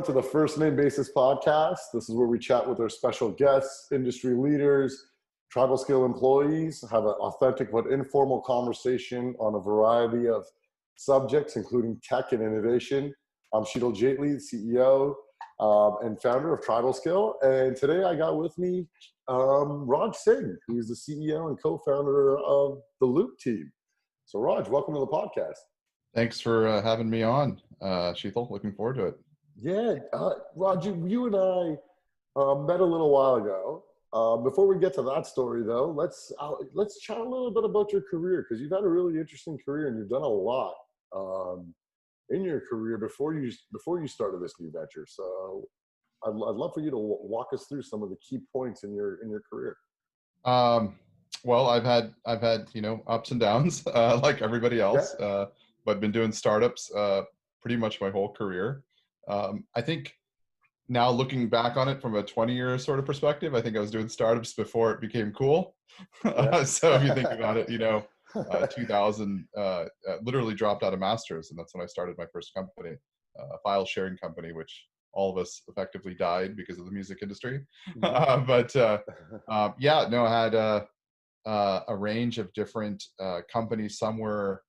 to the First Name Basis podcast. This is where we chat with our special guests, industry leaders, TribalScale employees, have an authentic but informal conversation on a variety of subjects, including tech and innovation. I'm SHEETAL, JAITLY, CEO and founder of TribalScale. And today I got with me Raj Singh, who's the CEO and co-founder of the Loop team. So Raj, welcome to the podcast. Thanks for having me on, SHEETAL. Looking forward to it. Yeah, Raj, you and I met a little while ago. Before we get to that story, though, let's chat a little bit about your career, because you've had a really interesting career and you've done a lot in your career before you started this new venture. So I'd love for you to walk us through some of the key points in your career. Well, I've had ups and downs like everybody else. Yeah. But I've been doing startups pretty much my whole career. I think now looking back on it from a 20-year sort of perspective, I think I was doing startups before it became cool. Yeah. So if you think about it, 2000, literally dropped out of master's, and that's when I started my first company, a file sharing company, which all of us effectively died because of the music industry. I had a range of different companies. Some were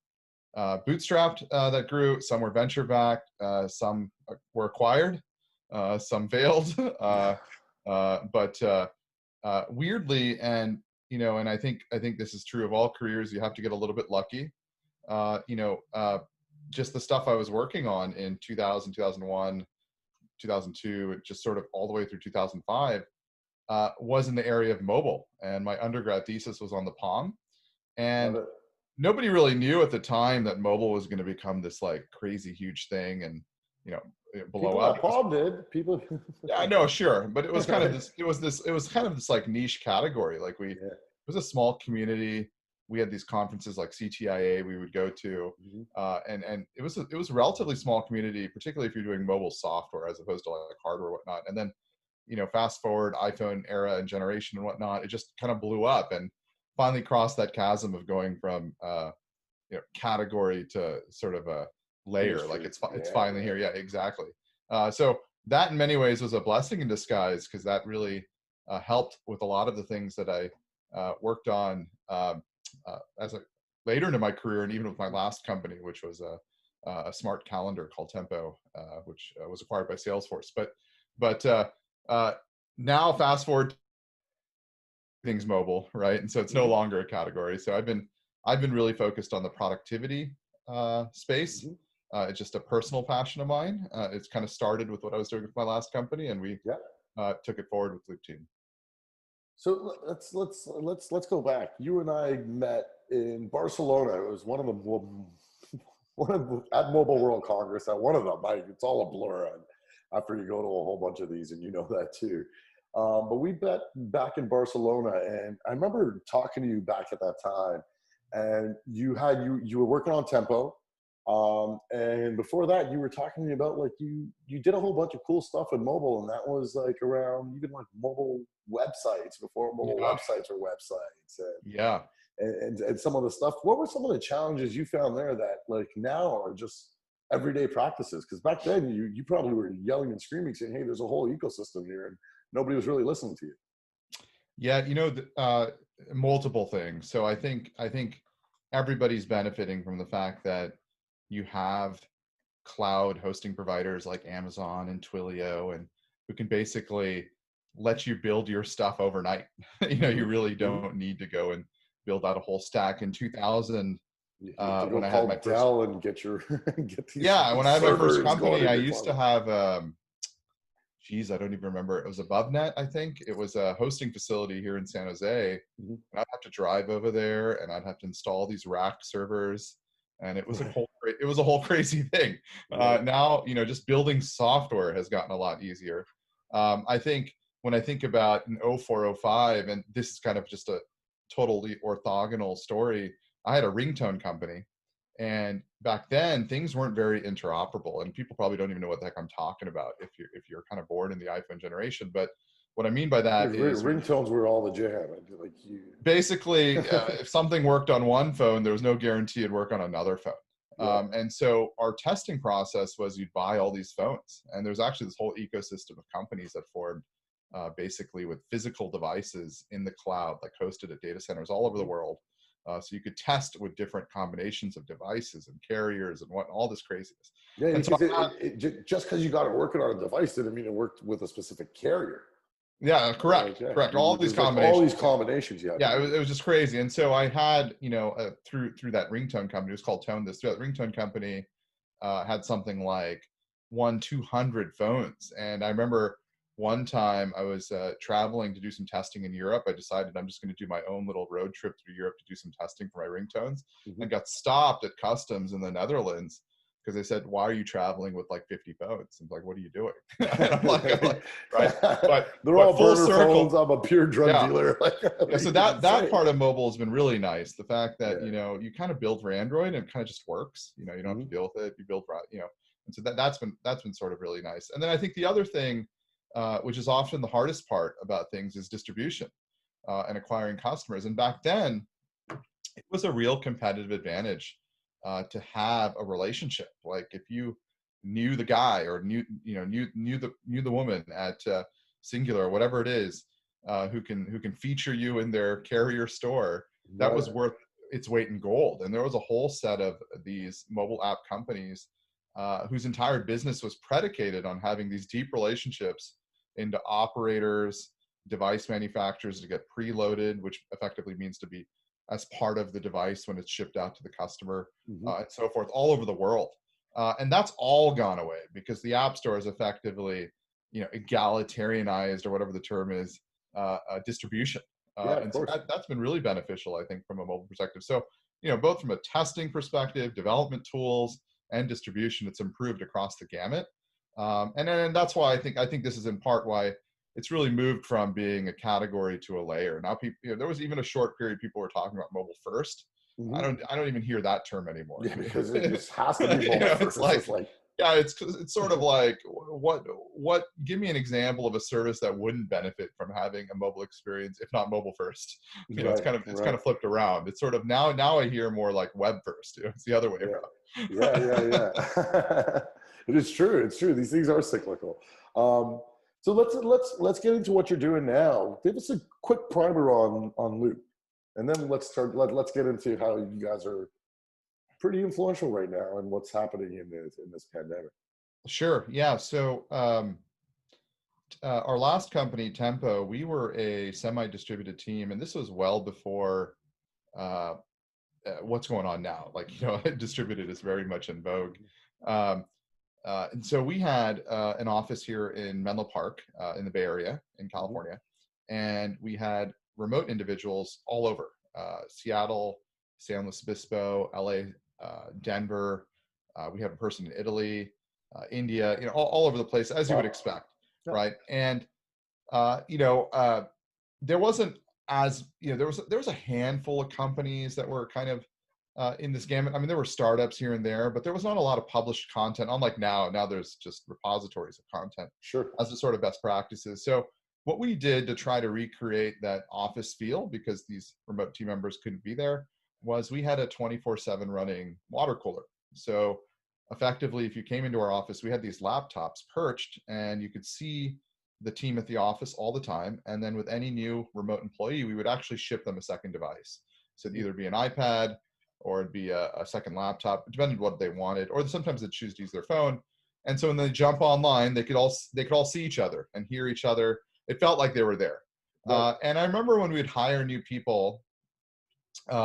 bootstrapped that grew, some were venture backed, some were acquired, some failed, but weirdly, and I think this is true of all careers, you have to get a little bit lucky. Just the stuff I was working on in 2000, 2001, 2002, and just sort of all the way through 2005 was in the area of mobile, and my undergrad thesis was on the Palm, and nobody really knew at the time that mobile was going to become this like crazy huge thing and blow people up. Palm did people. Yeah, no, sure, but it was kind of this. It was kind of this like niche category. Like it was a small community. We had these conferences like CTIA we would go to, and it was a relatively small community, particularly if you're doing mobile software as opposed to like hardware and whatnot. And then fast forward iPhone era and generation and whatnot, it just kind of blew up and finally crossed that chasm of going from category to sort of a layer. Like it's finally here. Yeah, exactly. So that in many ways was a blessing in disguise, because that really helped with a lot of the things that I worked on as a later into my career, and even with my last company, which was a smart calendar called Tempo, which was acquired by Salesforce. But now fast forward, things mobile, right? And so it's no longer a category. So I've been really focused on the productivity space. It's just a personal passion of mine. It's kind of started with what I was doing with my last company, and we took it forward with Loop Team. So let's go back. You and I met in Barcelona. It was one of at Mobile World Congress. At one of them, it's all a blur after you go to a whole bunch of these, and you know that too. But we met back in Barcelona, and I remember talking to you back at that time, and you were working on Tempo, and before that you were talking to me about like you did a whole bunch of cool stuff in mobile, and that was like around even like mobile websites before mobile websites were websites, and some of the stuff. What were some of the challenges you found there that like now are just everyday practices? Because back then you probably were yelling and screaming saying, hey, there's a whole ecosystem here, and nobody was really listening to you. Yeah, multiple things. So I think everybody's benefiting from the fact that you have cloud hosting providers like Amazon and Twilio, and who can basically let you build your stuff overnight. You really don't need to go and build out a whole stack. In 2000, when I had my Dell and get these when I had my first company, I used to have I don't even remember. It was AboveNet, I think. It was a hosting facility here in San Jose. And I'd have to drive over there, and I'd have to install these rack servers, and it was a whole crazy thing. Now, just building software has gotten a lot easier. I think when I think about in 0405, and this is kind of just a totally orthogonal story, I had a ringtone company. And back then, things weren't very interoperable, and people probably don't even know what the heck I'm talking about if you're kind of born in the iPhone generation. But what I mean by that is ringtones were all the jam. Basically, if something worked on one phone, there was no guarantee it'd work on another phone. And so our testing process was you'd buy all these phones, and there's actually this whole ecosystem of companies that formed basically with physical devices in the cloud, like hosted at data centers all over the world. So you could test with different combinations of devices and carriers and all this craziness. Yeah, And so because just because you got it working on a device didn't mean it worked with a specific carrier. yeah, correct, Like, correct. All these there's like combinations. all these combinations you had. Yeah, it was just crazy. And so I had, through that ringtone company, it was called Tone This. Through that ringtone company, had something like 200 phones. And I remember one time I was traveling to do some testing in Europe. I decided I'm just going to do my own little road trip through Europe to do some testing for my ringtones, and got stopped at customs in the Netherlands because they said, "Why are you traveling with like 50 phones?" I'm like, "What are you doing?" And I'm like, right? But they're all full burner circle, phones. I'm a pure drug dealer. Yeah, so that part of mobile has been really nice. The fact that you kind of build for Android and it kind of just works. You don't have to deal with it. You build for and so that's been sort of really nice. And then I think the other thing, which is often the hardest part about things, is distribution and acquiring customers. And back then, it was a real competitive advantage to have a relationship. Like if you knew the guy or knew the woman at Singular or whatever it is, who can feature you in their carrier store, that was worth its weight in gold. And there was a whole set of these mobile app companies whose entire business was predicated on having these deep relationships into operators, device manufacturers to get preloaded, which effectively means to be as part of the device when it's shipped out to the customer, and so forth, all over the world. And that's all gone away because the App Store is effectively, egalitarianized, or whatever the term is, distribution. And so that's been really beneficial, I think, from a mobile perspective. So, both from a testing perspective, development tools, and distribution, it's improved across the gamut. And that's why I think this is in part why it's really moved from being a category to a layer. Now, people, there was even a short period people were talking about mobile first. I don't even hear that term anymore. Yeah, because it just has to be mobile first. It's like yeah, it's sort of like what? Give me an example of a service that wouldn't benefit from having a mobile experience, if not mobile first. It's kind of flipped around. It's sort of now I hear more like web first. It's the other way around. Yeah. It is true. It's true. These things are cyclical. So let's get into what you're doing now. Give us a quick primer on Loop, and then let's get into how you guys are pretty influential right now and what's happening in this pandemic. Sure. Yeah. So our last company, Tempo, we were a semi-distributed team, and this was well before what's going on now. Like, distributed is very much in vogue. And so we had an office here in Menlo Park in the Bay Area in California, and we had remote individuals all over Seattle, San Luis Obispo, LA, Denver. We have a person in Italy, India, all over the place, as you would expect, right? And there wasn't there was a handful of companies that were kind of in this gamut. I mean, there were startups here and there, but there was not a lot of published content. Unlike now there's just repositories of content as the sort of best practices. So what we did to try to recreate that office feel, because these remote team members couldn't be there, was we had a 24/7 running water cooler. So effectively, if you came into our office, we had these laptops perched, and you could see the team at the office all the time. And then with any new remote employee, we would actually ship them a second device. So it'd either be an iPad or it'd be a second laptop, depending on what they wanted, or sometimes they'd choose to use their phone. And so when they jump online, they could all see each other and hear each other. It felt like they were there. And I remember when we'd hire new people,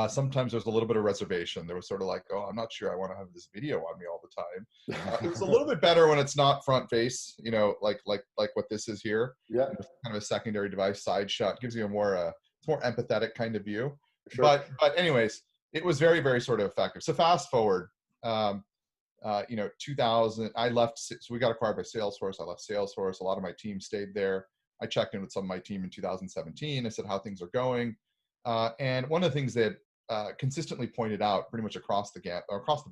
sometimes there's a little bit of reservation. There was sort of like, oh, I'm not sure I want to have this video on me all the time. It was a little bit better when it's not front face, like what this is here. Yeah. Kind of a secondary device side shot gives you it's more empathetic kind of view. But anyways, it was very, very sort of effective. So fast forward, 2000, I left, so we got acquired by Salesforce. I left Salesforce. A lot of my team stayed there. I checked in with some of my team in 2017. I said how things are going. And one of the things that consistently pointed out pretty much across the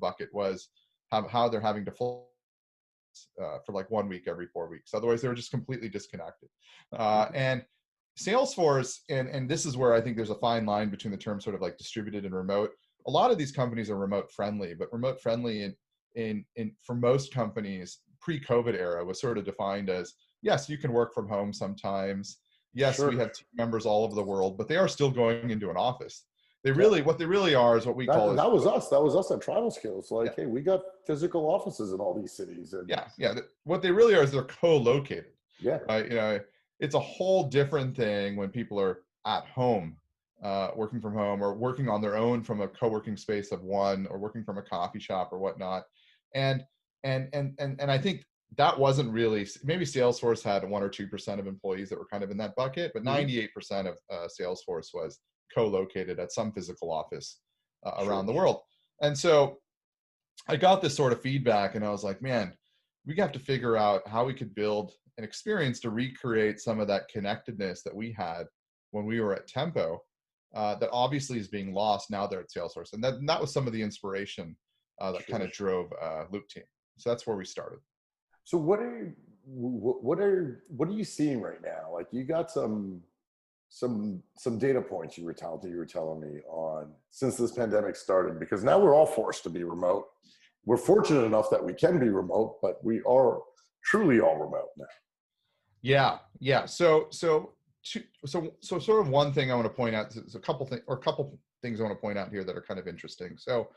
bucket was how they're having to fly for like 1 week every 4 weeks. Otherwise, they were just completely disconnected. And Salesforce, and this is where I think there's a fine line between the terms sort of like distributed and remote. a lot of these companies are remote friendly, but remote friendly in for most companies pre-COVID era was sort of defined as, yes, you can work from home sometimes. Yes, we Sure. have team members all over the world, but they are still going into an office. Yeah. What they really are is what we call That was us. That was us at TribalScale. It's yeah, like, hey, we got physical offices in all these cities, and yeah. What they really are is they're co-located, yeah, right? It's a whole different thing when people are at home, working from home or working on their own from a co-working space of one, or working from a coffee shop or whatnot. And I think that wasn't really, maybe Salesforce had 1 or 2% of employees that were kind of in that bucket, but 98% of Salesforce was co-located at some physical office sure. around the world. And so I got this sort of feedback, and I was like, man, we have to figure out how we could build an experience to recreate some of that connectedness that we had when we were at Tempo, that obviously is being lost now they're at Salesforce. And that was some of the inspiration that kind of drove Loop Team. So that's where we started. So what are you seeing right now? Like, you got some data points you were telling me on since this pandemic started, because now we're all forced to be remote. We're fortunate enough that we can be remote, but we are truly all remote now. Yeah. So sort of one thing I want to point out, there's a couple things I want to point out here that are kind of interesting. So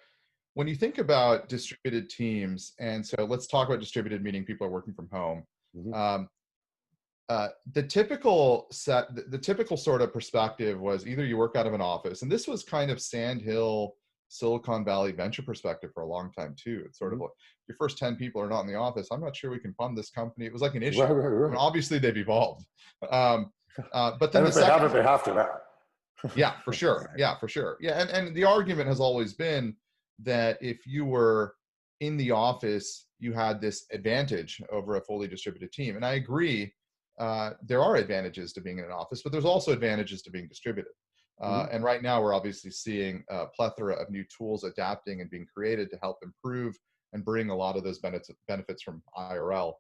when you think about distributed teams, and so let's talk about distributed, meaning people are working from home. Mm-hmm. The typical sort of perspective was either you work out of an office, and this was kind of Sandhill, Silicon Valley venture perspective for a long time too. It's sort of like, your first 10 people are not in the office, I'm not sure we can fund this company. It was like an issue. Right. I mean, obviously they've evolved. But then And the if they second, have it, they have to now. yeah, for sure. Yeah, for sure. Yeah. And the argument has always been that if you were in the office, you had this advantage over a fully distributed team. And I agree, there are advantages to being in an office, but there's also advantages to being distributed. And right now we're obviously seeing a plethora of new tools adapting and being created to help improve and bring a lot of those benefits from IRL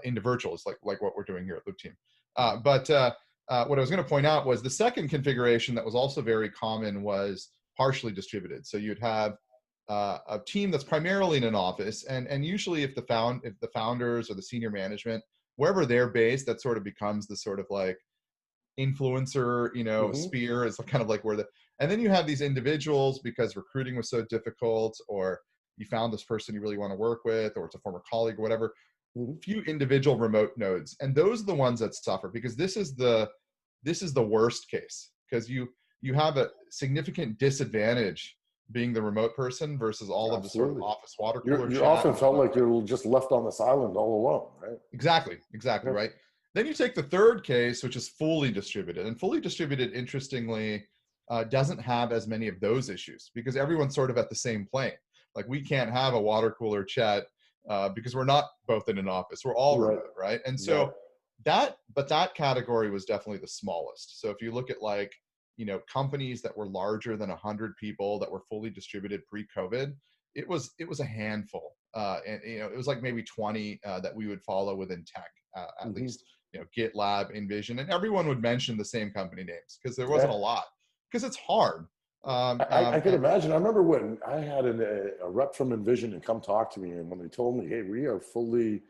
into virtual. It's like what we're doing here at Loop Team. But what I was going to point out was the second configuration that was also very common was partially distributed. So you'd have a team that's primarily in an office, and usually if the founders or the senior management, wherever they're based, that sort of becomes the sort of like influencer, sphere is kind of like and then you have these individuals, because recruiting was so difficult, or you found this person you really want to work with, or it's a former colleague or whatever, few individual remote nodes. And those are the ones that suffer, because this is the worst case, because you have a significant disadvantage being the remote person versus all of the sort of office water cooler You chat. often felt like you're just left on this island all alone, right? Exactly, right. Then you take the third case, which is fully distributed. And fully distributed, interestingly, doesn't have as many of those issues, because everyone's sort of at the same plane. Like, we can't have a water cooler chat because we're not both in an office. We're all remote, right? And so that category was definitely the smallest. So if you look at like, companies that were larger than 100 people that were fully distributed pre-COVID, it was a handful. And it was like maybe 20 that we would follow within tech, at least. GitLab, InVision, and everyone would mention the same company names, because there wasn't a lot, because it's hard. I can imagine. I remember when I had a rep from InVision and come talk to me, and when they told me, hey, we are fully,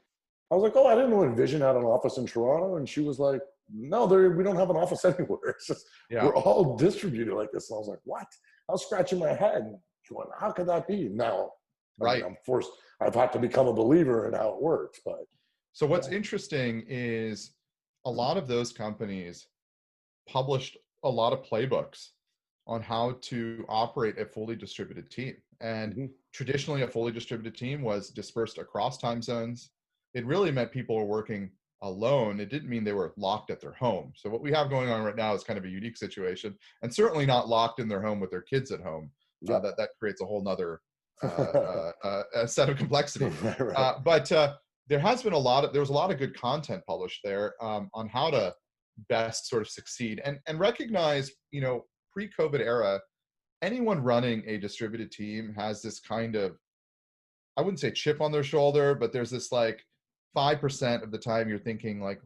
I was like, oh, I didn't know InVision had an office in Toronto. And she was like, no, we don't have an office anywhere. It's just, we're all distributed like this. And I was like, what? I was scratching my head going, how could that be? Now, right. I'm forced, I've had to become a believer in how it works. But so what's interesting is a lot of those companies published a lot of playbooks on how to operate a fully distributed team. And traditionally, a fully distributed team was dispersed across time zones. It really meant people were working alone. It didn't mean they were locked at their home. So what we have going on right now is kind of a unique situation, and certainly not locked in their home with their kids at home. That creates a whole nother set of complexity. But there was a lot of good content published there on how to best sort of succeed and recognize, pre-COVID era, anyone running a distributed team has this kind of, I wouldn't say chip on their shoulder, but there's this like 5% of the time you're thinking like,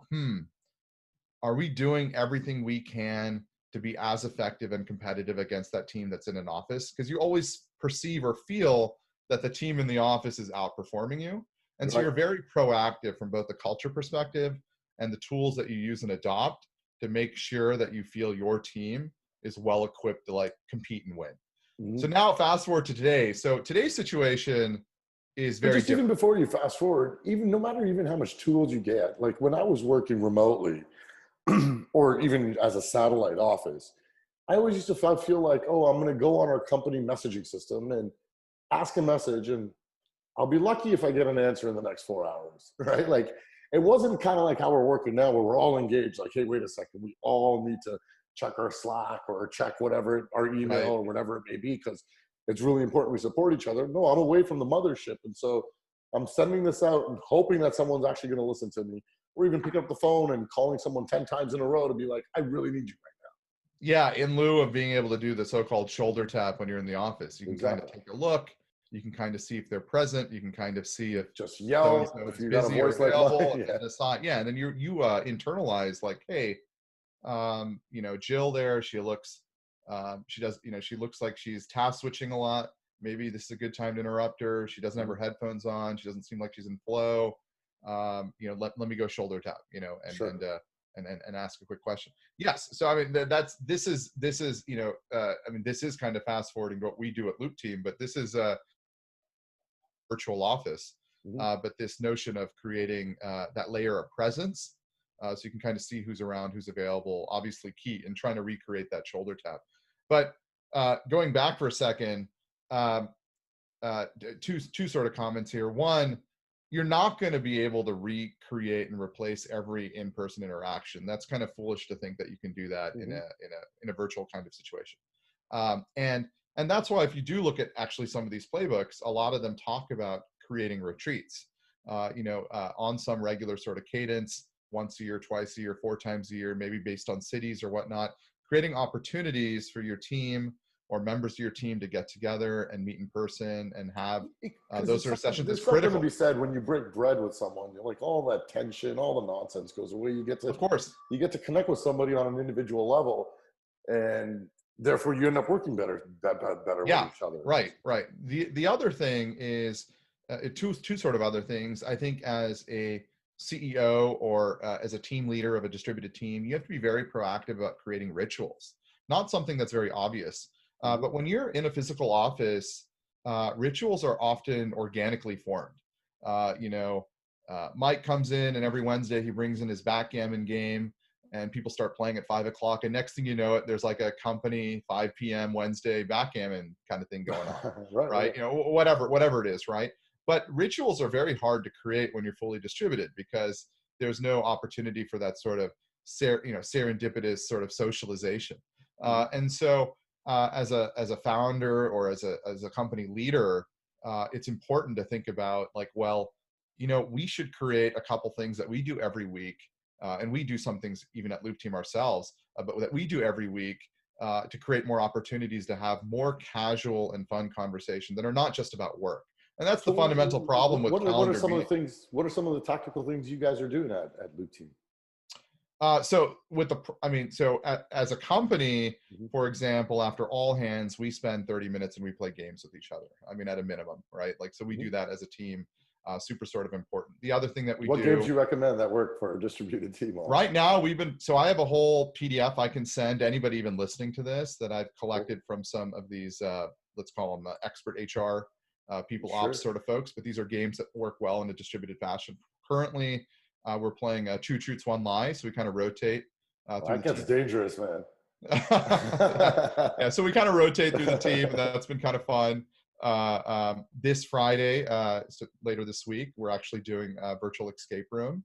are we doing everything we can to be as effective and competitive against that team that's in an office? Because you always perceive or feel that the team in the office is outperforming you. And so you're very proactive from both the culture perspective and the tools that you use and adopt to make sure that you feel your team is well equipped to like compete and win. Mm-hmm. So now fast forward to today. So today's situation is very just different. Even before you fast forward, even no matter even how much tools you get, like when I was working remotely or even as a satellite office, I always used to feel like, oh, I'm going to go on our company messaging system and ask a message, and I'll be lucky if I get an answer in the next 4 hours, right? Like it wasn't kind of like how we're working now where we're all engaged. Like, hey, wait a second, we all need to check our Slack or check whatever, our email or whatever it may be, because it's really important we support each other. No, I'm away from the mothership. And so I'm sending this out and hoping that someone's actually going to listen to me, or even pick up the phone and calling someone 10 times in a row to be like, I really need you right now. Yeah, in lieu of being able to do the so-called shoulder tap when you're in the office. You can kind of take a look. You can kind of see if they're present. You can kind of see if just yell if you got a voice like mine. And decide. Yeah, and then you internalize like, hey, Jill there, she looks, she looks like she's task switching a lot. Maybe this is a good time to interrupt her. She doesn't have her headphones on. She doesn't seem like she's in flow. Let me go shoulder tap, and ask a quick question. Yes. So, I mean, this is kind of fast forwarding what we do at Loop Team, but this is a virtual office. But this notion of creating that layer of presence, so you can kind of see who's around, who's available, obviously key in trying to recreate that shoulder tap. But going back for a second, two sort of comments here. One, you're not going to be able to recreate and replace every in-person interaction. That's kind of foolish to think that you can do that in a virtual kind of situation. And that's why if you do look at actually some of these playbooks, a lot of them talk about creating retreats, on some regular sort of cadence, once a year, twice a year, 4 times a year, maybe based on cities or whatnot, creating opportunities for your team or members of your team to get together and meet in person and have those sort of sessions. It's critical. There's something to be said when you break bread with someone. You're like, all that tension, all the nonsense goes away. You get to connect with somebody on an individual level, and therefore you end up working better with each other. Right. The other thing is two sort of other things. I think as a CEO or as a team leader of a distributed team, you have to be very proactive about creating rituals. Not something that's very obvious. But when you're in a physical office, rituals are often organically formed. Mike comes in and every Wednesday he brings in his backgammon game and people start playing at 5 o'clock. And next thing you know it, there's like a company 5 p.m. Wednesday backgammon kind of thing going on, right? Whatever it is, right? But rituals are very hard to create when you're fully distributed because there's no opportunity for that sort of serendipitous sort of socialization. And so as a founder or as a company leader, it's important to think about like, well, we should create a couple things that we do every week, and we do some things even at Loop Team ourselves, but that we do every week to create more opportunities to have more casual and fun conversation that are not just about work. And that's the fundamental problem with calendar. What are some of the tactical things you guys are doing at Loop Team? As a company, for example, after all hands, we spend 30 minutes and we play games with each other. I mean, at a minimum, right? Like, so we do that as a team, super sort of important. The other thing that we do. What games you recommend that work for a distributed team? Right now, I have a whole PDF I can send to anybody even listening to this that I've collected from some of these, let's call them expert HR people, ops sort of folks, but these are games that work well in a distributed fashion. Currently, we're playing 2 Truths, 1 Lie, so we kind of rotate. That gets dangerous, man. Yeah, so we kind of rotate through the team, and that's been kind of fun. This Friday, so later this week, we're actually doing a virtual escape room.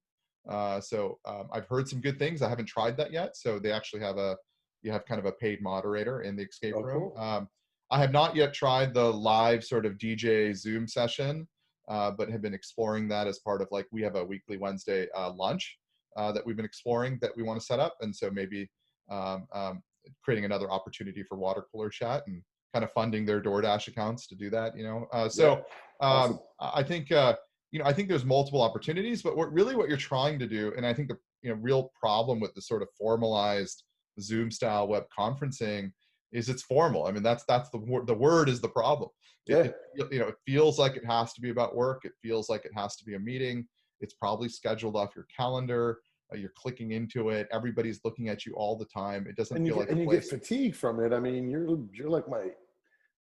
So I've heard some good things. I haven't tried that yet. So they actually you have kind of a paid moderator in the escape room. Cool. I have not yet tried the live sort of DJ Zoom session, but have been exploring that as part of like, we have a weekly Wednesday lunch that we've been exploring that we want to set up. And so maybe creating another opportunity for water cooler chat and kind of funding their DoorDash accounts to do that, Awesome. I think, I think there's multiple opportunities, but what you're trying to do, and I think the real problem with the sort of formalized Zoom style web conferencing is it's formal. I mean, that's the word is the problem. Yeah. It feels like it has to be about work. It feels like it has to be a meeting. It's probably scheduled off your calendar. You're clicking into it. Everybody's looking at you all the time. It doesn't feel like a you get place. fatigued from it. I mean, you're like my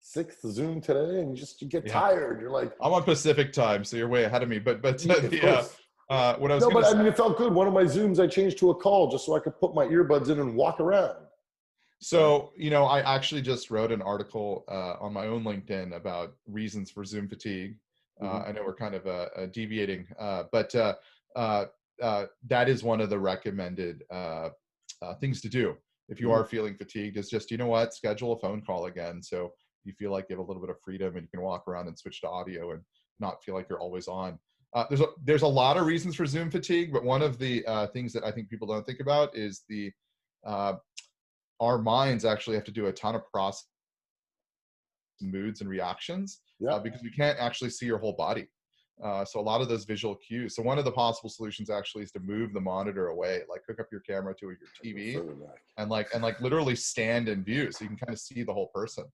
sixth Zoom today, and you get Yeah, tired. You're like, I'm on Pacific time, so you're way ahead of me. But yeah, of course. what I was No, going but to I say. mean, it felt good. One of my Zooms I changed to a call just so I could put my earbuds in and walk around. Right. So, I actually just wrote an article on my own LinkedIn about reasons for Zoom fatigue. I know we're kind of deviating, but that is one of the recommended things to do if you are feeling fatigued, is just, schedule a phone call again. So you feel like you have a little bit of freedom and you can walk around and switch to audio and not feel like you're always on. There's a lot of reasons for Zoom fatigue, but one of the things that I think people don't think about is uh, our minds actually have to do a ton of process moods and reactions because we can't actually see your whole body. So a lot of those visual cues. So one of the possible solutions actually is to move the monitor away, like hook up your camera to your TV and literally stand in view so you can kind of see the whole person.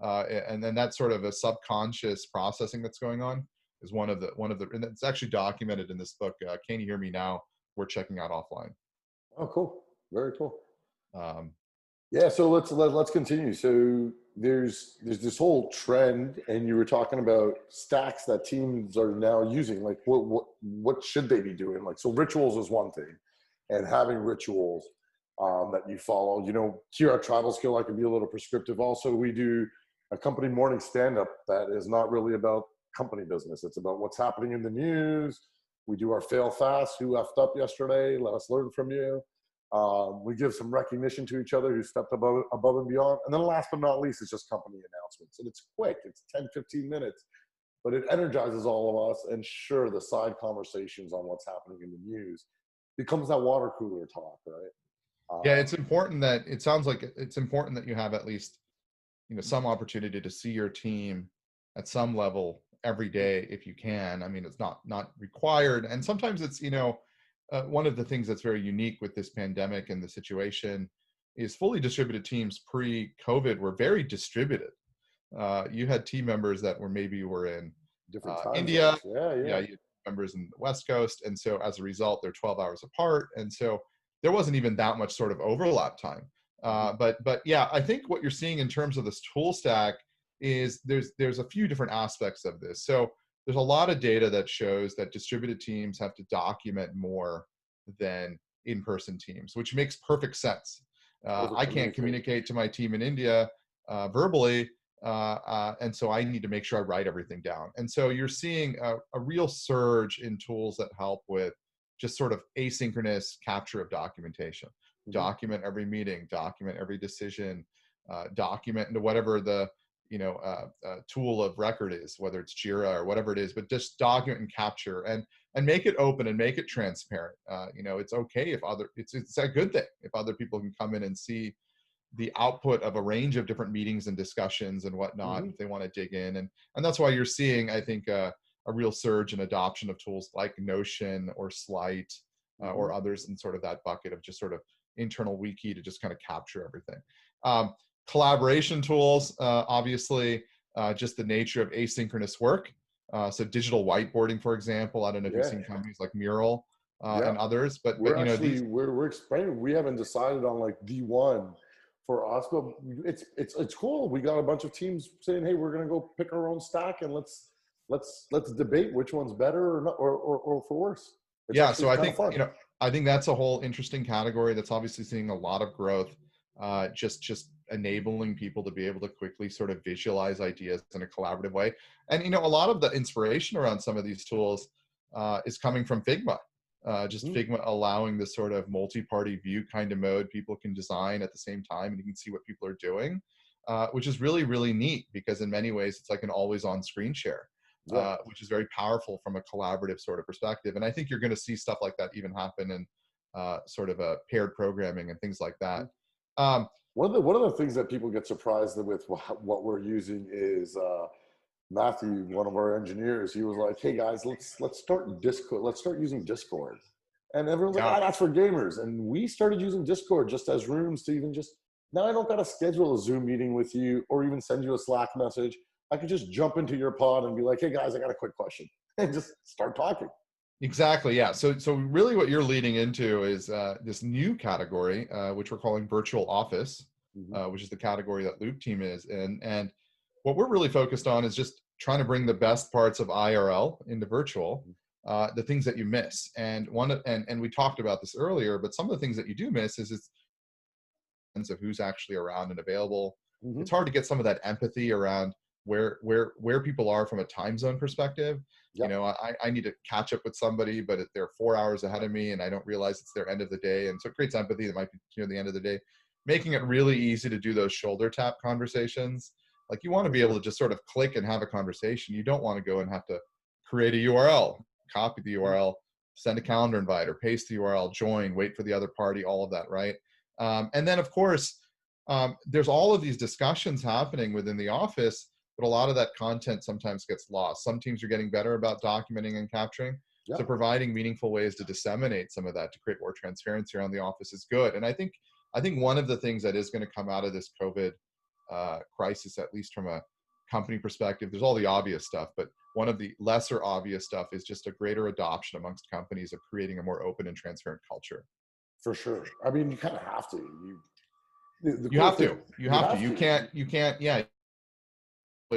And then that sort of a subconscious processing that's going on is one of the, and it's actually documented in this book, Can You Hear Me Now? We're Checking Out Offline. Oh, cool. Very cool. Yeah, so let's continue. So there's this whole trend, and you were talking about stacks that teams are now using. Like, what should they be doing? Like, so rituals is one thing, and having rituals that you follow. Here at TribalScale, I can be a little prescriptive. Also, we do a company morning stand-up that is not really about company business. It's about what's happening in the news. We do our fail fast. Who effed up yesterday? Let us learn from you. We give some recognition to each other who stepped above and beyond. And then last but not least, it's just company announcements. And it's quick, it's 10, 15 minutes, but it energizes all of us. And sure, the side conversations on what's happening in the news becomes that water cooler talk, right? Yeah, it's important that, it sounds like it's important that you have at least, some opportunity to see your team at some level every day if you can. I mean, it's not required. And sometimes it's, one of the things that's very unique with this pandemic and the situation is fully distributed teams pre-COVID were very distributed. You had team members that were in Different time India. zones. Yeah. You had members in the West Coast. And so as a result, they're 12 hours apart. And so there wasn't even that much sort of overlap time. But yeah, I think what you're seeing in terms of this tool stack is there's a few different aspects of this. So there's a lot of data that shows that distributed teams have to document more than in-person teams, which makes perfect sense. I can't communicate to my team in India verbally, and so I need to make sure I write everything down. And so you're seeing a real surge in tools that help with just sort of asynchronous capture of documentation. Document every meeting, document every decision, document into whatever the tool of record is, whether it's Jira or whatever it is, but just document and capture and make it open and make it transparent. It's okay if it's a good thing if other people can come in and see the output of a range of different meetings and discussions and whatnot if they want to dig in. And that's why you're seeing, I think, a real surge in adoption of tools like Notion or Slight or others in sort of that bucket of just sort of internal wiki to just kind of capture everything. Collaboration tools, obviously, just the nature of asynchronous work. So digital whiteboarding, for example, I don't know if you've seen companies like Mural and others, but we're explaining. We haven't decided on like the one for us, but it's cool. We got a bunch of teams saying, "Hey, we're gonna go pick our own stack and let's debate which one's better or not, or for worse." So I think I think that's a whole interesting category that's obviously seeing a lot of growth. Just enabling people to be able to quickly sort of visualize ideas in a collaborative way. And, a lot of the inspiration around some of these tools is coming from Figma. Figma allowing this sort of multi-party view kind of mode. People can design at the same time and you can see what people are doing, which is really, really neat because in many ways it's like an always on screen share, which is very powerful from a collaborative sort of perspective. And I think you're going to see stuff like that even happen in sort of a paired programming and things like that. One of the things that people get surprised with what we're using is Matthew, one of our engineers. He was like, "Hey guys, let's start Discord. Let's start using Discord." And everyone's like, "Ah, that's for gamers." And we started using Discord just as rooms to even just Now I don't got to schedule a Zoom meeting with you or even send you a Slack message. I could just jump into your pod and be like, hey guys, I got a quick question, and just start talking. Exactly. Yeah. So really, what you're leading into is this new category, which we're calling virtual office, Mm-hmm. which is the category that Loop Team is in. And what we're really focused on is just trying to bring the best parts of IRL into virtual, the things that you miss. And and we talked about this earlier, but some of the things that you do miss is it's of who's actually around and available. Mm-hmm. It's hard to get some of that empathy around where people are from a time zone perspective. You Yep. know, I need to catch up with somebody, but they're 4 hours ahead of me and I don't realize it's their end of the day. And so it creates empathy that might be near the end of the day, making it really easy to do those shoulder tap conversations. Like, you want to For be able sure. to just sort of click and have a conversation. You don't want to go and have to create a URL, copy the URL, send a calendar invite or paste the URL, join, wait for the other party, all of that, right? And then, of course, there's all of these discussions happening within the office, but a lot of that content sometimes gets lost. Some teams are getting better about documenting and capturing. So Yep. providing meaningful ways to disseminate some of that to create more transparency around the office is good. And I think one of the things that is going to come out of this COVID crisis, at least from a company perspective, there's all the obvious stuff, but one of the lesser obvious stuff is just a greater adoption amongst companies of creating a more open and transparent culture. For sure. I mean, you kind of have to. The You cool have thing, to. You you have to. have You to. can't. You can't. Yeah.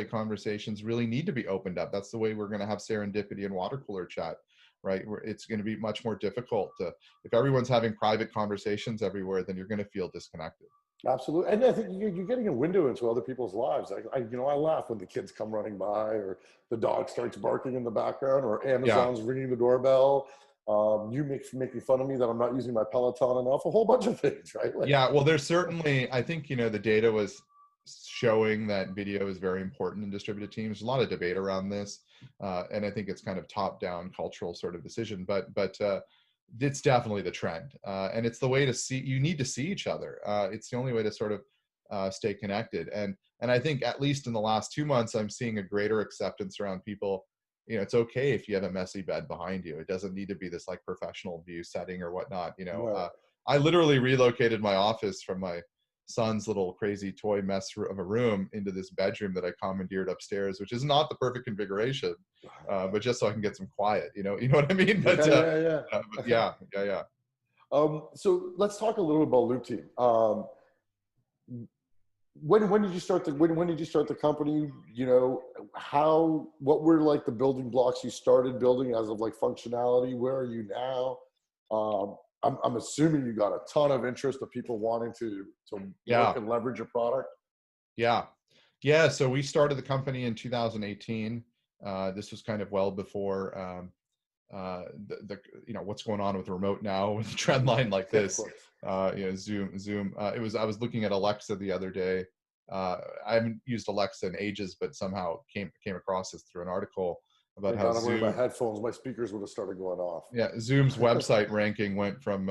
Conversations really need to be opened up. That's the way we're going to have serendipity and water cooler chat, right? Where it's going to be much more difficult to, if everyone's having private conversations everywhere, then you're going to feel disconnected. Absolutely. And I think you're getting a window into other people's lives. I laugh when the kids come running by, or the dog starts barking in the background, or Yeah. Amazon's ringing the doorbell. You making fun of me that I'm not using my Peloton enough. A whole bunch of things, right? Like, Yeah. Well, there's certainly, I think, the data was showing that video is very important in distributed teams. There's a lot of debate around this. And I think it's kind of top down cultural sort of decision, but it's definitely the trend. And it's the way to see, you need to see each other. It's the only way to sort of stay connected. And I think, at least in the last 2 months, I'm seeing a greater acceptance around people. It's okay if you have a messy bed behind you. It doesn't need to be this like professional view setting or whatnot. right. I literally relocated my office from my son's little crazy toy mess of a room into this bedroom that I commandeered upstairs, which is not the perfect configuration, but just so I can get some quiet. You know what I mean? Yeah, yeah, But yeah. yeah. So let's talk a little bit about Loop Team. When did you start when did you start the company? What were like the building blocks you started building as of like functionality? Where are you now? I'm assuming you got a ton of interest of people wanting to work Yeah. and leverage your product. Yeah. So we started the company in 2018. This was kind of well before the what's going on with remote now with a trend line like Yeah, of this. course. Zoom. I was looking at Alexa the other day. I haven't used Alexa in ages, but somehow came across this through an article about Thank how God I'm wearing my Zoom, headphones. My speakers would have started going off. yeah, Zoom's website ranking went from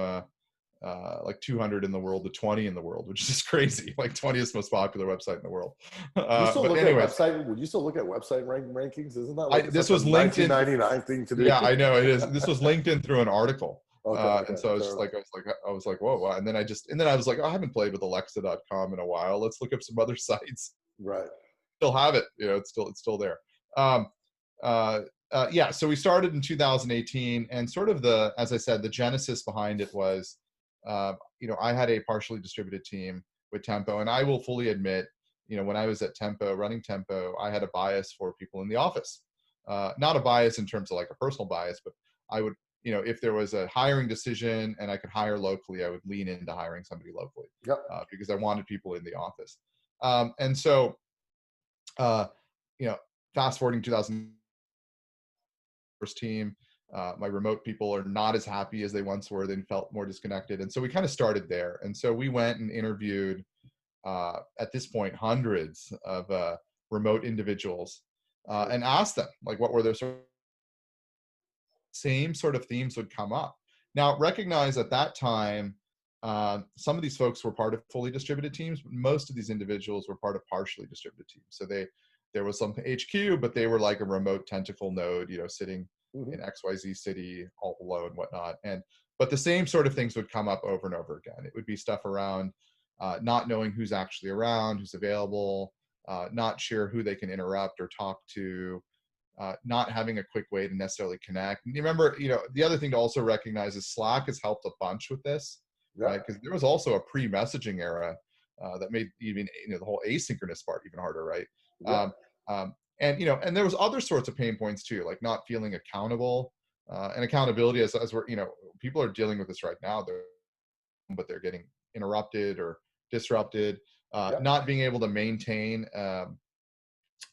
like 200 in the world to 20 in the world, which is just crazy. Like 20th most popular website in the world. You still But look at anyways, website? Would you still look at website rankings? Isn't that like this such a was LinkedIn. 1999 thing to do? Yeah, I know it is. This was LinkedIn through an article. Okay, And so I was fair just enough. like, I was like, whoa, wow. And then I was like, oh, I haven't played with Alexa.com in a while. Let's look up some other sites. Right. Still have it. It's still there. Um, yeah. So we started in 2018, and sort of as I said, the genesis behind it was, I had a partially distributed team with Tempo, and I will fully admit, when I was at Tempo, running Tempo, I had a bias for people in the office. Not a bias in terms of like a personal bias, but I would, if there was a hiring decision and I could hire locally, I would lean into hiring somebody locally Yep. because I wanted people in the office. And so, uh, fast forwarding 2000 first team, my remote people are not as happy as they once were. They felt more disconnected. And so we kind of started there. And so we went and interviewed, at this point, hundreds of remote individuals and asked them, like, what were their same sort of themes would come up. Now, recognize at that time, some of these folks were part of fully distributed teams, but most of these individuals were part of partially distributed teams. So there was some HQ, but they were like a remote tentacle node, sitting in XYZ city all alone, whatnot. But the same sort of things would come up over and over again. It would be stuff around not knowing who's actually around, who's available, not sure who they can interrupt or talk to, not having a quick way to necessarily connect. And you remember, the other thing to also recognize is Slack has helped a bunch with this, right? Because there was also a pre-messaging era that made even the whole asynchronous part even harder, right? And there was other sorts of pain points too, like not feeling accountable, and accountability as we're, people are dealing with this right now. But they're getting interrupted or disrupted, not being able to maintain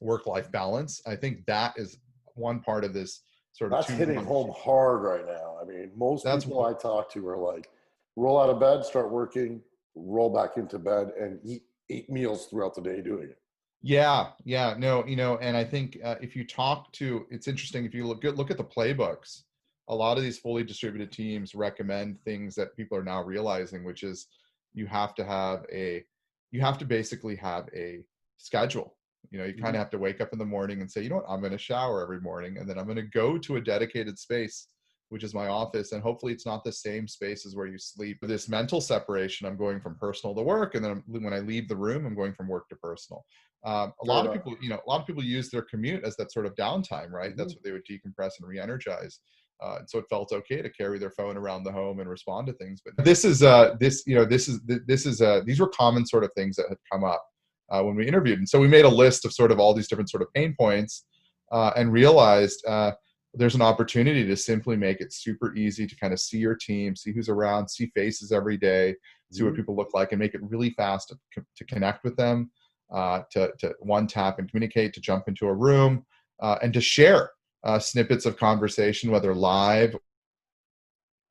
work-life balance. I think that is one part of this sort of. That's hitting home hard right now. I mean, most people I talk to are like, roll out of bed, start working, roll back into bed, and eat 8 meals throughout the day doing it. Yeah, no, and I think if you talk to, it's interesting, if you look at the playbooks, a lot of these fully distributed teams recommend things that people are now realizing, which is you have to basically have a schedule. You kind of have to wake up in the morning and say, you know what, I'm going to shower every morning, and then I'm going to go to a dedicated space, which is my office. And hopefully it's not the same space as where you sleep. This mental separation, I'm going from personal to work. And then when I leave the room, I'm going from work to personal. A lot of people use their commute as that sort of downtime, right? That's what they would decompress and re-energize. And so it felt okay to carry their phone around the home and respond to things. But these were common sort of things that had come up when we interviewed. And so we made a list of sort of all these different sort of pain points and realized there's an opportunity to simply make it super easy to kind of see your team, see who's around, see faces every day, see what people look like, and make it really fast to connect with them, to one tap and communicate, to jump into a room, and to share snippets of conversation, whether live,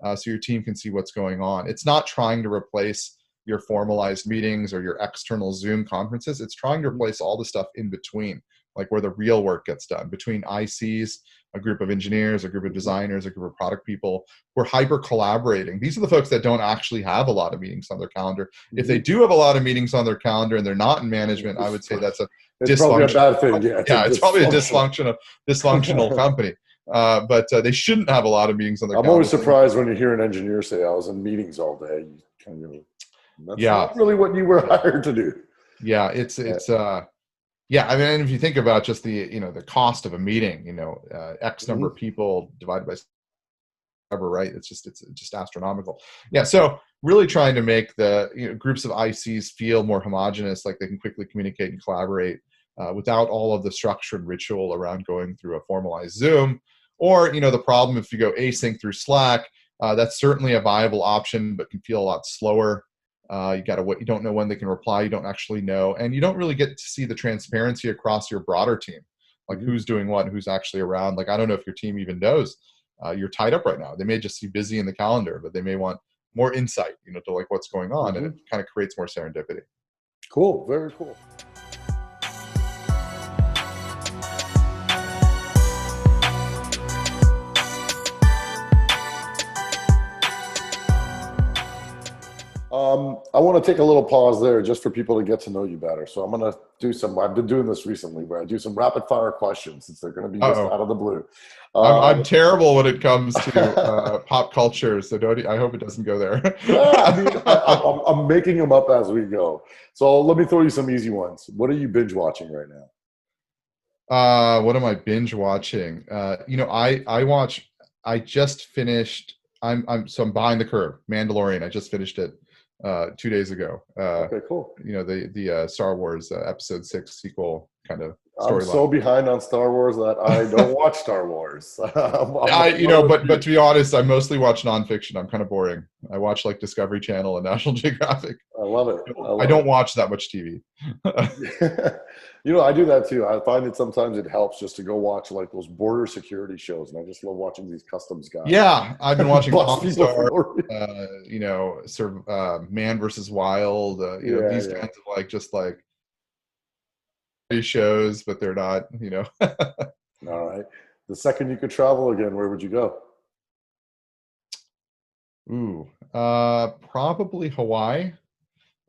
so your team can see what's going on. It's not trying to replace your formalized meetings or your external Zoom conferences. It's trying to replace all the stuff in between, like where the real work gets done between ICs, a group of engineers, a group of designers, a group of product people. We're hyper collaborating. These are the folks that don't actually have a lot of meetings on their calendar. If they do have a lot of meetings on their calendar and they're not in management, I would say that's it's probably a bad thing. It's probably a dysfunctional company. But they shouldn't have a lot of meetings on their calendar. I'm always surprised when you hear an engineer say, I was in meetings all day. That's not really what you were hired to do. Yeah, I mean, if you think about just the cost of a meeting, X number of people divided by whatever, right? It's just astronomical. Yeah, so really trying to make the groups of ICs feel more homogenous, like they can quickly communicate and collaborate without all of the structured ritual around going through a formalized Zoom. Or the problem if you go async through Slack, that's certainly a viable option, but can feel a lot slower. You don't know when they can reply. You don't actually know. And you don't really get to see the transparency across your broader team, like who's doing what, who's actually around. Like, I don't know if your team even knows you're tied up right now. They may just be busy in the calendar, but they may want more insight, to like what's going on. And it kind of creates more serendipity. Cool. Very cool. I want to take a little pause there just for people to get to know you better. So I'm going to do I've been doing this recently where I do some rapid fire questions since they're going to be just out of the blue. I'm terrible when it comes to pop culture, so I hope it doesn't go there. I'm making them up as we go. So let me throw you some easy ones. What are you binge watching right now? What am I binge watching? I just finished, I'm behind the curve. Mandalorian, I just finished it 2 days ago. Okay, cool. The Star Wars episode 6 sequel kind of storyline. I'm so behind on Star Wars that I don't watch Star Wars. But to be honest, I mostly watch nonfiction. I'm kind of boring. I watch like Discovery Channel and National Geographic. I love it. I don't watch that much TV. I do that too. I find that sometimes it helps just to go watch like those border security shows, and I just love watching these customs guys. Yeah, I've been watching Star, Man versus Wild. These kinds of these shows, but they're not. All right. The second you could travel again, where would you go? Probably Hawaii.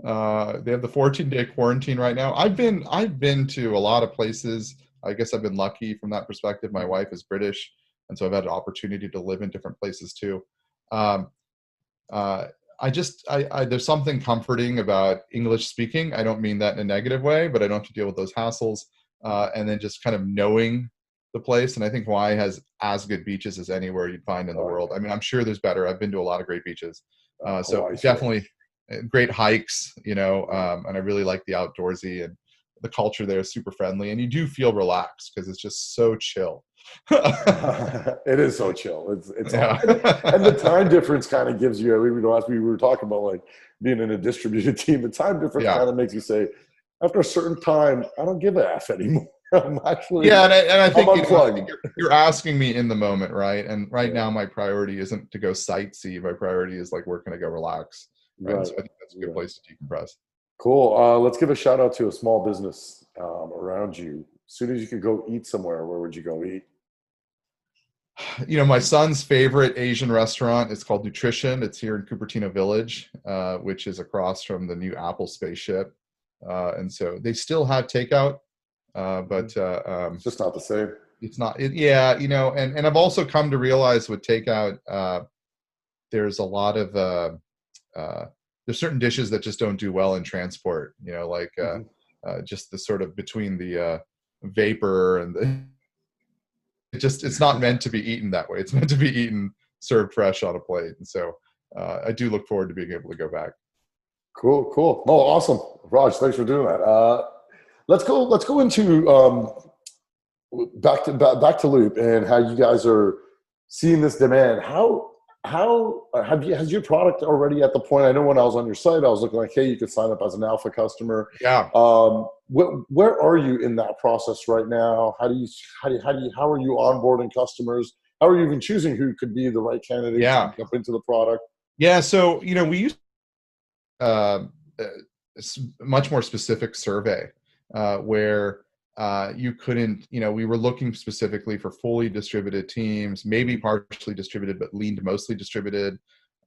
They have the 14-day quarantine right now. I've been to a lot of places. I guess I've been lucky from that perspective. My wife is British, and so I've had an opportunity to live in different places too. there's something comforting about English speaking. I don't mean that in a negative way, but I don't have to deal with those hassles. And then just kind of knowing the place. And I think Hawaii has as good beaches as anywhere you'd find in the world. I mean, I'm sure there's better. I've been to a lot of great beaches. So definitely great hikes, and I really like the outdoorsy, and the culture there is super friendly, and you do feel relaxed because it's just so chill. It is so chill. It's and the time difference kind of gives you, as we were talking about, like being in a distributed team, the time difference kind of makes you say, after a certain time, I don't give a F anymore. I'm actually, and I think unplugged. You're asking me in the moment, right? And right now, my priority isn't to go sightsee. My priority is like, where can I go relax? Right. So I think that's a good place to decompress. Cool. Let's give a shout out to a small business around you. As soon as you could go eat somewhere, where would you go eat? My son's favorite Asian restaurant is called Nutrition. It's here in Cupertino Village, which is across from the new Apple spaceship. And so they still have takeout, but it's just not the same. It's not. And I've also come to realize with takeout, there's a lot of there's certain dishes that just don't do well in transport. Just the sort of between the vapor and the. It's not meant to be eaten that way. It's meant to be eaten served fresh on a plate. And so I do look forward to being able to go back. Cool. Oh, awesome. Raj, thanks for doing that. Let's go into back to Loop and how you guys are seeing this demand. Has your product already at the point? I know when I was on your site, I was looking like, hey, you could sign up as an alpha customer. Yeah. Where are you in that process right now? How are you onboarding customers? How are you even choosing who could be the right candidate to jump into the product? Yeah. So, we use much more specific survey where you couldn't, we were looking specifically for fully distributed teams, maybe partially distributed, but leaned mostly distributed.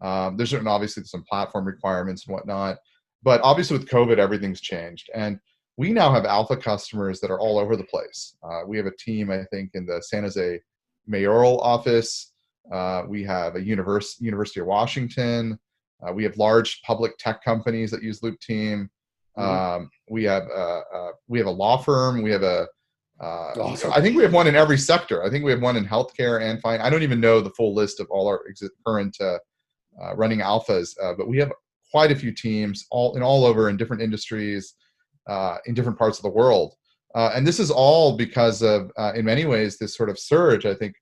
There's obviously some platform requirements and whatnot, but obviously with COVID, everything's changed. And we now have alpha customers that are all over the place. We have a team, I think, in the San Jose mayoral office. We have a University of Washington. We have large public tech companies that use Loop Team. We have a law firm. We have awesome. I think we have one in every sector. I think we have one in healthcare and finance. I don't even know the full list of all our current running alphas, but we have quite a few teams all over in different industries, in different parts of the world. And this is all because of, in many ways, this sort of surge, I think,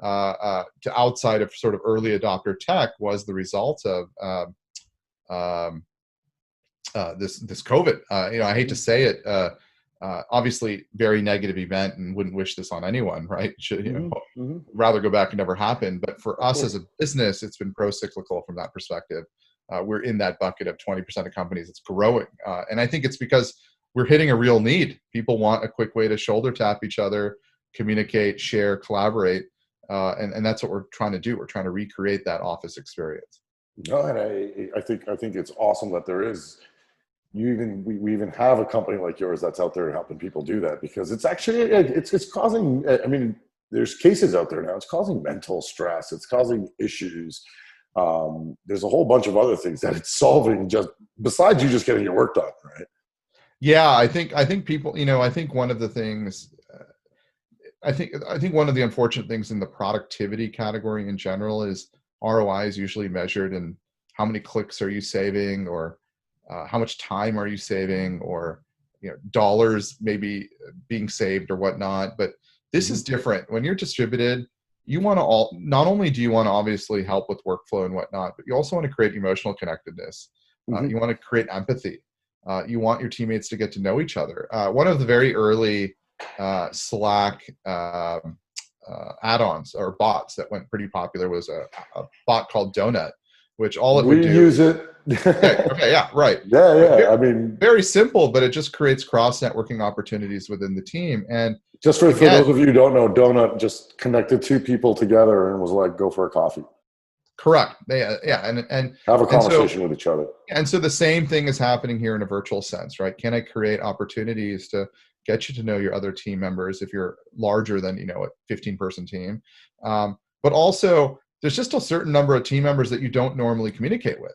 to outside of sort of early adopter tech was the result of this COVID. I hate to say it, obviously very negative event, and wouldn't wish this on anyone, right? Should rather go back and never happen. But for us as a business, it's been pro-cyclical from that perspective. We're in that bucket of 20% of companies that's growing, and I think it's because we're hitting a real need. People want a quick way to shoulder tap each other, communicate, share, collaborate, and that's what we're trying to do. We're trying to recreate that office experience. No, and I think it's awesome that there is. We even have a company like yours that's out there helping people do that, because it's actually it's causing. I mean, there's cases out there now. It's causing mental stress. It's causing issues. There's a whole bunch of other things that it's solving, just besides you just getting your work done, right? Yeah, I think people. I think one of the things. I think one of the unfortunate things in the productivity category in general is ROI is usually measured in how many clicks are you saving, or how much time are you saving, or dollars maybe being saved or whatnot. But this is different. When you're distributed, you want to not only do you want to obviously help with workflow and whatnot, but you also want to create emotional connectedness. You want to create empathy. You want your teammates to get to know each other. One of the very early Slack add-ons or bots that went pretty popular was a bot called Donut, which all it would do. We use it. Okay, yeah, right. Yeah. I mean, very simple, but it just creates cross-networking opportunities within the team. And just for those of you who don't know, Donut just connected two people together and was like, go for a coffee. Correct. Yeah, and have a conversation with each other. And so the same thing is happening here in a virtual sense, right? Can I create opportunities to get you to know your other team members if you're larger than a 15-person team, but also there's just a certain number of team members that you don't normally communicate with,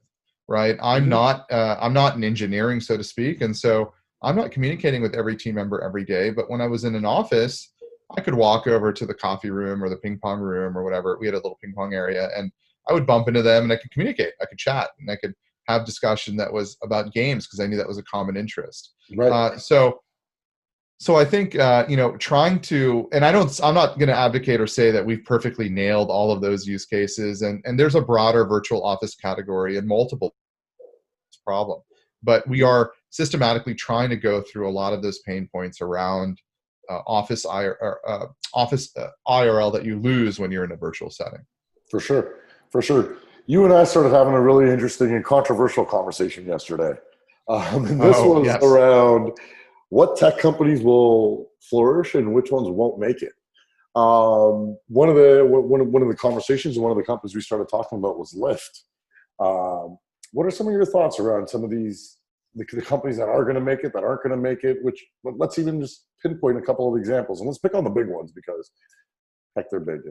right? I'm not in engineering, so to speak, and so I'm not communicating with every team member every day. But when I was in an office, I could walk over to the coffee room or the ping pong room or whatever. We had a little ping pong area, and I would bump into them, and I could communicate, I could chat, and I could have discussion that was about games because I knew that was a common interest. Right. So I think trying to, and I'm not going to advocate or say that we've perfectly nailed all of those use cases, and there's a broader virtual office category and multiple problem, but we are systematically trying to go through a lot of those pain points around office IRL that you lose when you're in a virtual setting. For sure. For sure. You and I started having a really interesting and controversial conversation yesterday. And this was yes. around what tech companies will flourish and which ones won't make it. One of the conversations and one of the companies we started talking about was Lyft. What are some of your thoughts around some of these, the companies that are going to make it, that aren't going to make it, which let's even just pinpoint a couple of examples, and let's pick on the big ones because heck, they're big.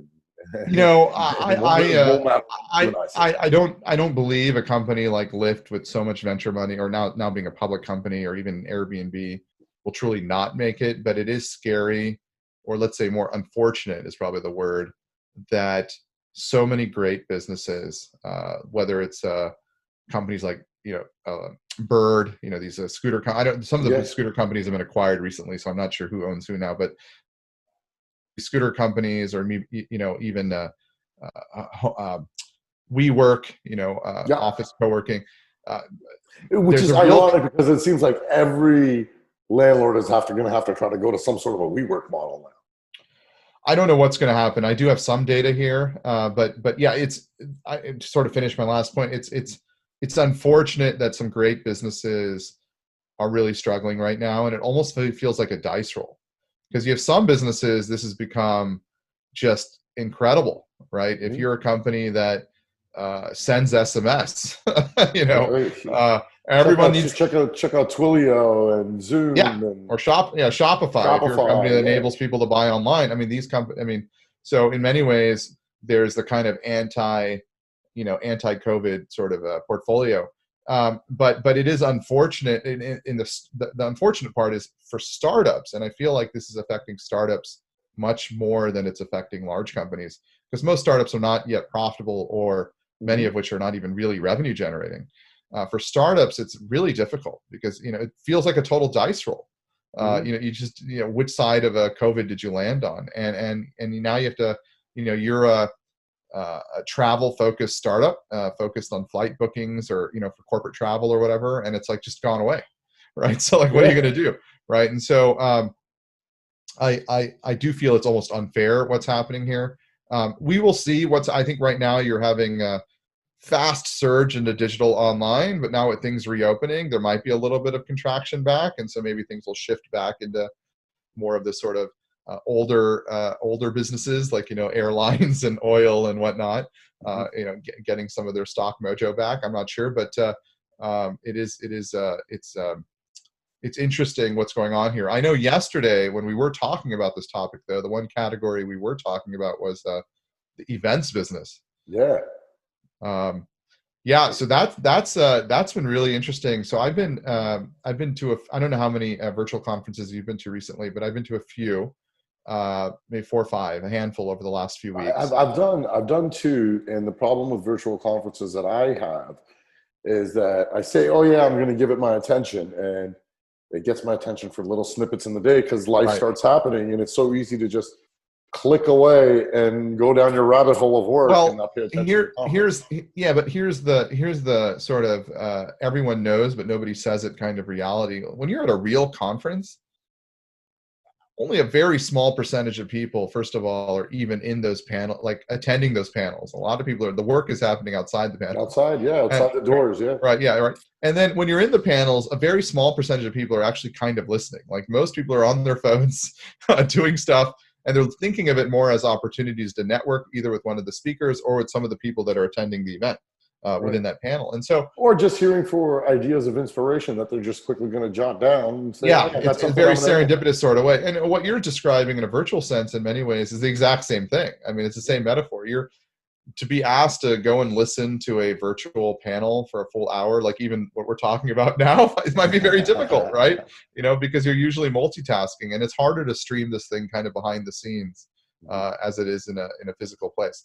I don't believe a company like Lyft with so much venture money, or now being a public company, or even Airbnb, will truly not make it. But it is scary, or let's say more unfortunate is probably the word, that so many great businesses, whether it's companies like Bird, these scooter. Some of the scooter companies have been acquired recently, so I'm not sure who owns who now. But scooter companies, or even WeWork, office co-working, which is ironic because it seems like every landlord is going to have to try to go to some sort of a WeWork model now. I don't know what's going to happen. I do have some data here, but yeah, I sort of finish my last point. It's unfortunate that some great businesses are really struggling right now, and it almost feels like a dice roll, because you have some businesses, this has become just incredible, right? Mm-hmm. If you're a company that sends SMS, everyone needs check out Twilio and Zoom, or Shopify. If you're a company that enables people to buy online, so in many ways, there's the kind of anti-COVID sort of portfolio. But it is unfortunate. In the unfortunate part is for startups, and I feel like this is affecting startups much more than it's affecting large companies, because most startups are not yet profitable, or many of which are not even really revenue generating. For startups, it's really difficult because it feels like a total dice roll. You just which side of a COVID did you land on, and now you have to you're a travel focused startup focused on flight bookings, or for corporate travel or whatever, and it's like just gone away, right? So like, what are you going to do, right? And so I do feel it's almost unfair what's happening here. We will see. I think right now you're having a fast surge into digital online, but now with things reopening, there might be a little bit of contraction back, and so maybe things will shift back into more of the sort of older businesses like airlines and oil and whatnot, getting some of their stock mojo back. I'm not sure, but it's interesting what's going on here. I know yesterday when we were talking about this topic, though, the one category we were talking about was the events business. So that's been really interesting. So I've been to I don't know how many virtual conferences you've been to recently, but I've been to a few. Maybe 4 or 5, a handful over the last few weeks. I've done 2, and the problem with virtual conferences that I have is that I say, oh yeah, I'm going to give it my attention, and it gets my attention for little snippets in the day because life starts happening, and it's so easy to just click away and go down your rabbit hole of work and not pay attention. Here's the sort of everyone knows but nobody says it kind of reality. When you're at a real conference, only a very small percentage of people, first of all, are even in those panels, like attending those panels. A lot of people the work is happening outside the panel. Outside the doors, Right. And then when you're in the panels, a very small percentage of people are actually kind of listening. Like most people are on their phones doing stuff, and they're thinking of it more as opportunities to network, either with one of the speakers or with some of the people that are attending the event. Within that panel. And so, or just hearing for ideas of inspiration that they're just quickly going to jot down and say, it's a very serendipitous sort of way. And what you're describing in a virtual sense in many ways is the exact same thing. I mean, it's the same metaphor. to be asked to go and listen to a virtual panel for a full hour, like even what we're talking about now, it might be very difficult, right? Because you're usually multitasking, and it's harder to stream this thing kind of behind the scenes as it is in a physical place.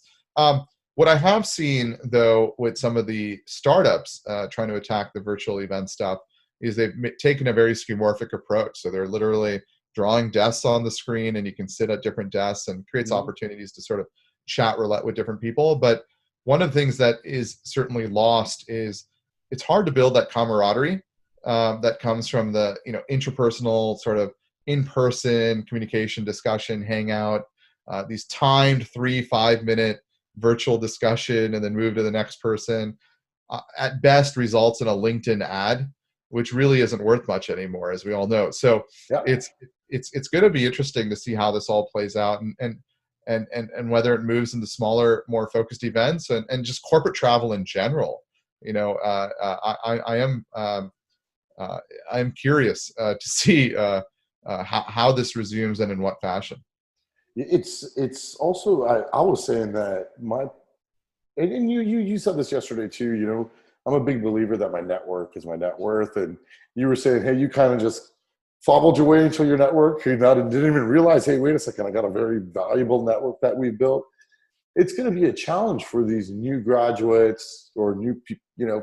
What I have seen, though, with some of the startups trying to attack the virtual event stuff, is they've taken a very skeuomorphic approach. So they're literally drawing desks on the screen, and you can sit at different desks, and creates opportunities to sort of chat roulette with different people. But one of the things that is certainly lost is it's hard to build that camaraderie that comes from the interpersonal sort of in-person communication, discussion, hangout, these timed 3-5 minute virtual discussion and then move to the next person. At best results in a LinkedIn ad, which really isn't worth much anymore, as we all know. So it's going to be interesting to see how this all plays out, and whether it moves into smaller, more focused events, and just corporate travel in general. I'm curious to see how this resumes and in what fashion. It's also, I was saying that and you said this yesterday too. I'm a big believer that my network is my net worth, and you were saying, hey, you kind of just fumbled your way into your network. You didn't even realize, hey, wait a second, I got a very valuable network that we've built. It's going to be a challenge for these new graduates or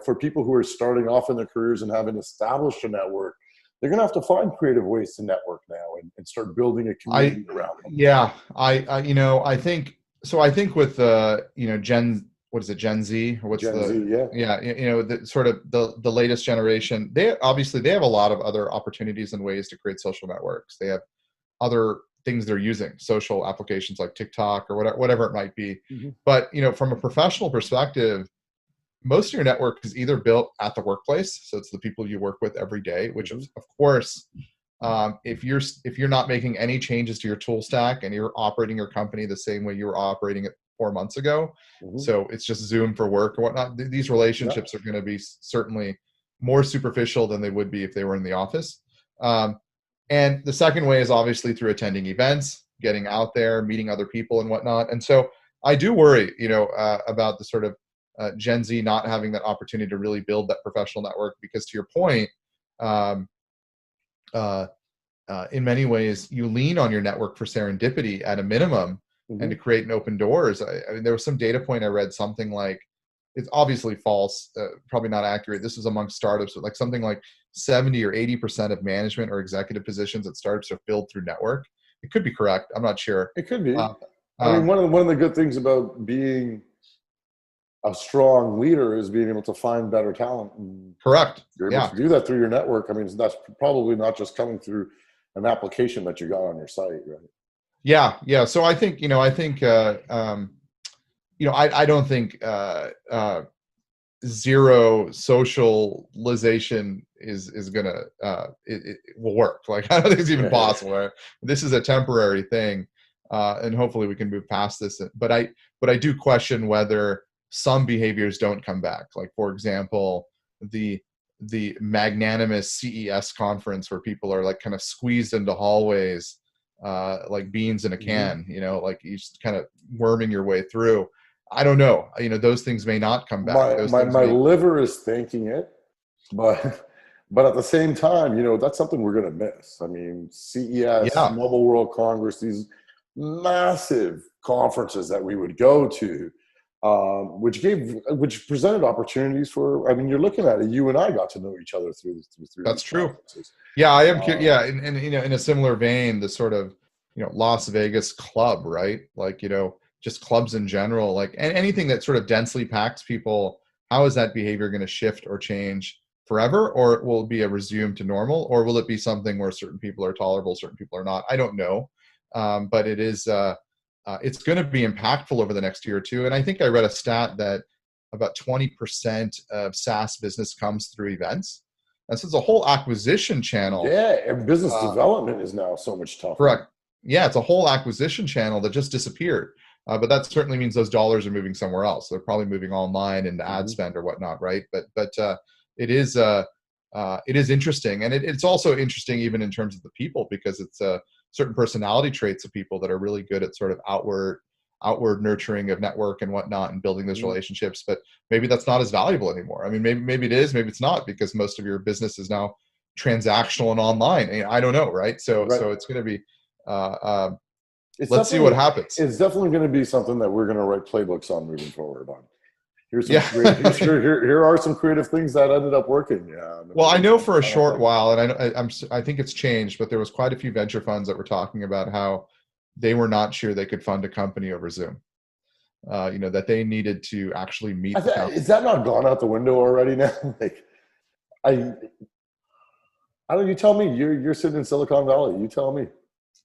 for people who are starting off in their careers and haven't established a network. They're going to have to find creative ways to network now and start building a community around them. Yeah, I think so. I think with Gen Z, or what's Gen Z, the sort of the latest generation, they have a lot of other opportunities and ways to create social networks. They have other things they're using, social applications like TikTok or whatever it might be. But from a professional perspective, most of your network is either built at the workplace, so it's the people you work with every day, which of course, if you're not making any changes to your tool stack and you're operating your company the same way you were operating it 4 months ago, so it's just Zoom for work or whatnot, these relationships are going to be certainly more superficial than they would be if they were in the office. And the second way is obviously through attending events, getting out there, meeting other people and whatnot. And so I do worry, about the sort of Gen Z not having that opportunity to really build that professional network, because to your point, in many ways, you lean on your network for serendipity at a minimum, and to create and open doors. I mean, there was some data point I read, something like, it's obviously false, probably not accurate. This was among startups, but like something like 70 or 80% of management or executive positions at startups are filled through network. It could be correct. I'm not sure. It could be. I mean, one of the good things about being a strong leader is being able to find better talent. Correct. You're able to do that through your network. I mean, that's probably not just coming through an application that you got on your site, right? Yeah. So I think, I don't think zero socialization is gonna it will work. Like, I don't think it's even possible. Right? This is a temporary thing, and hopefully we can move past this. But I do question whether some behaviors don't come back. Like, for example, the magnanimous CES conference where people are like kind of squeezed into hallways like beans in a can. Like you just kind of worming your way through. I don't know. Those things may not come back. My liver is thinking it, but at the same time, that's something we're going to miss. I mean, CES, Mobile World Congress, these massive conferences that we would go to, which presented opportunities for. I mean, you're looking at it. You and I got to know each other through. That's true. Yeah, I am. And in a similar vein, the sort of Las Vegas club, right? Like just clubs in general, like, and anything that sort of densely packs people, how is that behavior going to shift or change forever? Or will it be a resume to normal? Or will it be something where certain people are tolerable, certain people are not? I don't know. But it is, it's going to be impactful over the next year or two. And I think I read a stat that about 20% of SaaS business comes through events. And so it's a whole acquisition channel. Yeah, and business development is now so much tougher. Correct. Yeah, it's a whole acquisition channel that just disappeared. But that certainly means those dollars are moving somewhere else. They're probably moving online into ad spend or whatnot, right? But it is interesting, and it's also interesting even in terms of the people, because it's certain personality traits of people that are really good at sort of outward nurturing of network and whatnot and building those relationships, but maybe that's not as valuable anymore. I mean, maybe it is, maybe it's not, because most of your business is now transactional and online. I don't know, right? So it's going to be, let's see what happens. It's definitely going to be something that we're going to write playbooks on moving forward on. Here are some creative things that ended up working. Yeah. Well, I know for a short while, and I think it's changed, but there was quite a few venture funds that were talking about how they were not sure they could fund a company over Zoom. That they needed to actually meet. Is that not gone out the window already now? Like, I don't. You tell me. You're sitting in Silicon Valley. You tell me.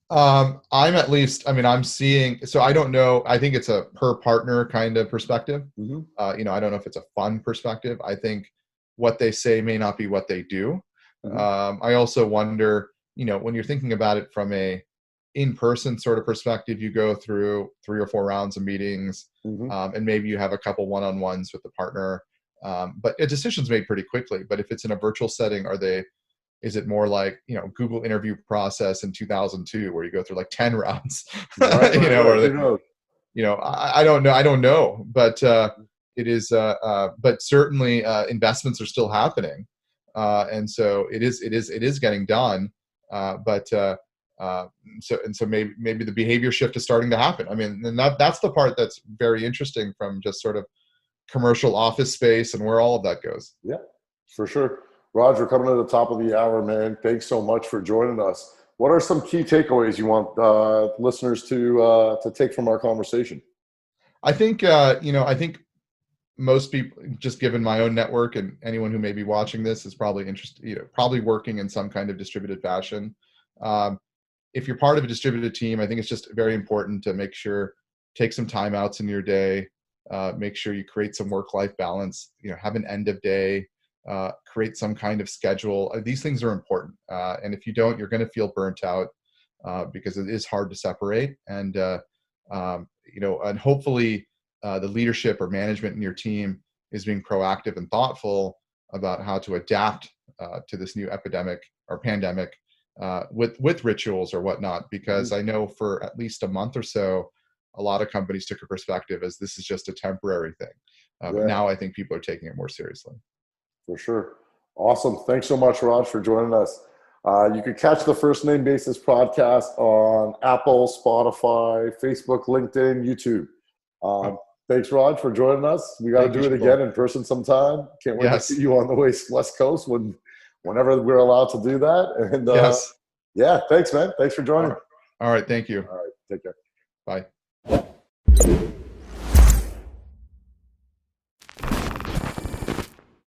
I'm at least. I mean, I'm seeing. So I don't know. I think it's a per partner kind of perspective. I don't know if it's a fund perspective. I think what they say may not be what they do. I also wonder. When you're thinking about it from a in-person sort of perspective, you go through 3 or 4 rounds of meetings, and maybe you have a couple one-on-ones with the partner, but a decision's made pretty quickly. But if it's in a virtual setting, is it more like Google interview process in 2002 where you go through like 10 rounds? I don't know, but it is. But certainly investments are still happening, and so it is getting done. So maybe the behavior shift is starting to happen. I mean, and that's the part that's very interesting from just sort of commercial office space and where all of that goes. Yeah, for sure. Raj, we're coming to the top of the hour, man. Thanks so much for joining us. What are some key takeaways you want listeners to take from our conversation? I think I think most people, just given my own network and anyone who may be watching this, is probably interested, probably working in some kind of distributed fashion. If you're part of a distributed team, I think it's just very important to take some time outs in your day, make sure you create some work-life balance, have an end of day, create some kind of schedule. These things are important. And if you don't, you're going to feel burnt out because it is hard to separate. And, and hopefully the leadership or management in your team is being proactive and thoughtful about how to adapt to this new epidemic or pandemic with rituals or whatnot, because I know for at least a month or so, a lot of companies took a perspective as this is just a temporary thing. But now I think people are taking it more seriously. For sure. Awesome. Thanks so much, Raj, for joining us. You can catch the First Name Basis podcast on Apple, Spotify, Facebook, LinkedIn, YouTube. Thanks, Raj, for joining us. We got to do it again in person sometime. Can't wait to see you on the West Coast whenever we're allowed to do that. And yeah, thanks, man. Thanks for joining. All right. Thank you. All right. Take care. Bye.